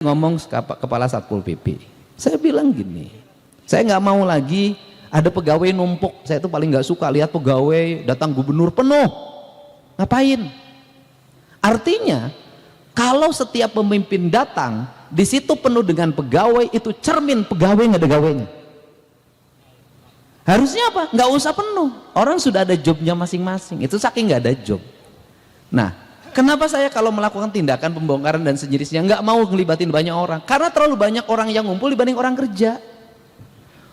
ngomong kepala Satpol PP, saya bilang gini, saya nggak mau lagi ada pegawai numpuk. Saya itu paling nggak suka lihat pegawai datang gubernur penuh. Ngapain? Artinya kalau setiap pemimpin datang di situ penuh dengan pegawai, itu cermin pegawai nggak ada gawainya. Harusnya apa? Nggak usah penuh. Orang sudah ada jobnya masing-masing. Itu saking nggak ada job. Nah, kenapa saya kalau melakukan tindakan pembongkaran dan sejenisnya nggak mau ngelibatin banyak orang? Karena terlalu banyak orang yang ngumpul dibanding orang kerja.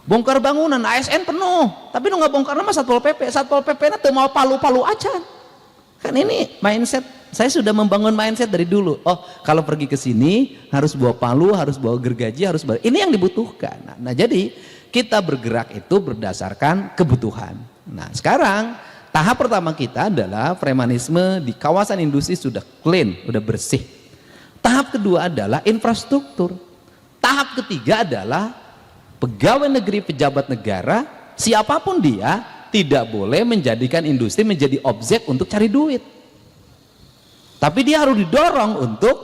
Bongkar bangunan, ASN penuh, tapi lu nggak bongkar nama Satpol PP. Satpol PP itu mau palu-palu aja. Kan ini mindset, saya sudah membangun mindset dari dulu. Oh, kalau pergi ke sini harus bawa palu, harus bawa gergaji, harus bawa. Ini yang dibutuhkan. Nah, jadi kita bergerak itu berdasarkan kebutuhan. Nah, sekarang tahap pertama kita adalah premanisme di kawasan industri sudah clean, sudah bersih. Tahap kedua adalah infrastruktur. Tahap ketiga adalah pegawai negeri, pejabat negara, siapapun dia tidak boleh menjadikan industri menjadi objek untuk cari duit. Tapi dia harus didorong untuk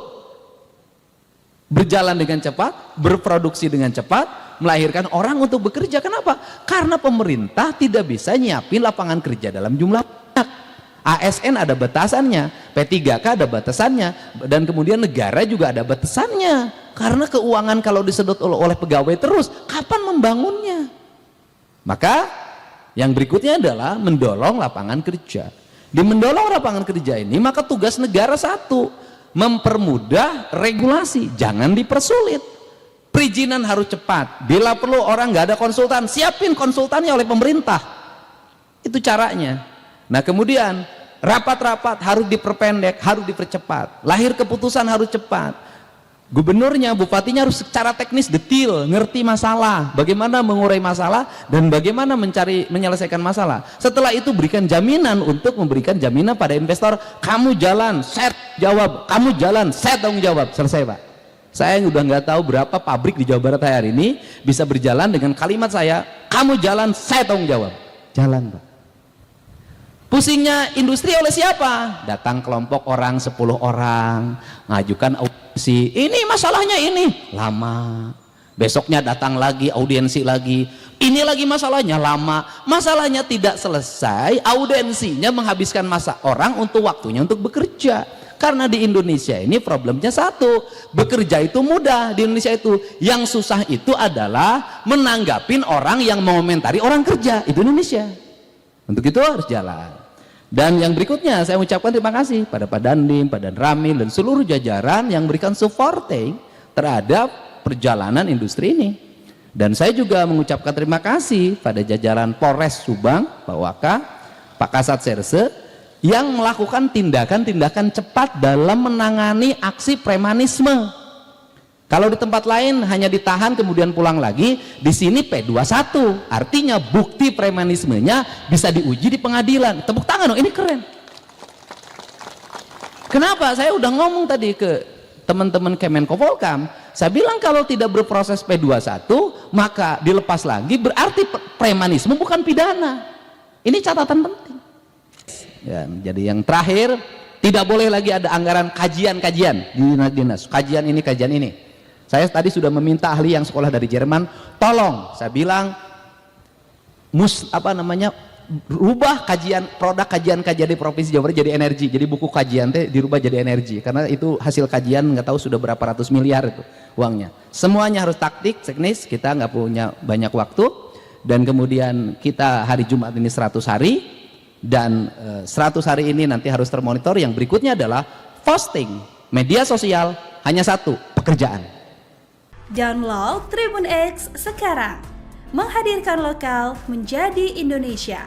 berjalan dengan cepat, berproduksi dengan cepat, melahirkan orang untuk bekerja. Kenapa? Karena pemerintah tidak bisa nyiapin lapangan kerja dalam jumlah banyak. ASN ada batasannya, P3K ada batasannya, dan kemudian negara juga ada batasannya. Karena keuangan kalau disedot oleh pegawai terus, kapan membangunnya? Maka yang berikutnya adalah mendorong lapangan kerja. Di mendorong lapangan kerja ini, maka tugas negara satu, mempermudah regulasi, jangan dipersulit. Perizinan harus cepat. Bila perlu orang nggak ada konsultan, siapin konsultannya oleh pemerintah. Itu caranya. Nah, kemudian rapat-rapat harus diperpendek, harus dipercepat. Lahir keputusan harus cepat. Gubernurnya, bupatinya harus secara teknis detail, ngerti masalah, bagaimana mengurai masalah dan bagaimana menyelesaikan masalah. Setelah itu berikan jaminan untuk memberikan jaminan pada investor, kamu jalan, set jawab, kamu jalan, set tanggung jawab. Selesai, Pak. Saya udah nggak tahu berapa pabrik di Jawa Barat hari ini bisa berjalan dengan kalimat saya, kamu jalan, saya tanggung jawab. Jalan, Pak. Pusingnya industri oleh siapa? Datang kelompok orang, 10 orang, ngajukan audiensi, ini masalahnya ini, lama. Besoknya datang lagi, audiensi lagi, ini lagi masalahnya, lama. Masalahnya tidak selesai, audiensinya menghabiskan masa orang untuk waktunya untuk bekerja. Karena di Indonesia ini problemnya satu, bekerja itu mudah di Indonesia itu, yang susah itu adalah menanggapin orang yang mengomentari orang kerja, itu Indonesia. Untuk itu harus jalan. Dan yang berikutnya saya ucapkan terima kasih pada Pak Dandim, Pak Dan Ramil dan seluruh jajaran yang berikan supporting terhadap perjalanan industri ini. Dan saya juga mengucapkan terima kasih pada jajaran Polres Subang, Pak Waka, Pak Kasat Serse yang melakukan tindakan-tindakan cepat dalam menangani aksi premanisme. Kalau di tempat lain hanya ditahan kemudian pulang lagi, di sini P21, artinya bukti premanismenya bisa diuji di pengadilan. Tepuk tangan dong, ini keren. Kenapa? Saya udah ngomong tadi ke teman-teman Kemenko Polkam, saya bilang kalau tidak berproses P21 maka dilepas lagi, berarti premanisme bukan pidana. Ini catatan penting. Ya, jadi yang terakhir, tidak boleh lagi ada anggaran kajian-kajian di dinas-dinas, kajian ini, kajian ini. Saya tadi sudah meminta ahli yang sekolah dari Jerman, tolong, saya bilang, rubah kajian produk kajian-kajian di Provinsi Jawa Barat jadi energi, jadi buku kajian teh dirubah jadi energi, karena itu hasil kajian nggak tahu sudah berapa ratus miliar itu uangnya. Semuanya harus taktik, teknis, kita nggak punya banyak waktu, dan kemudian kita hari Jumat ini 100 hari, dan 100 hari ini nanti harus termonitor. Yang berikutnya adalah posting media sosial, hanya satu, pekerjaan. Download Tribun X sekarang, menghadirkan lokal menjadi Indonesia.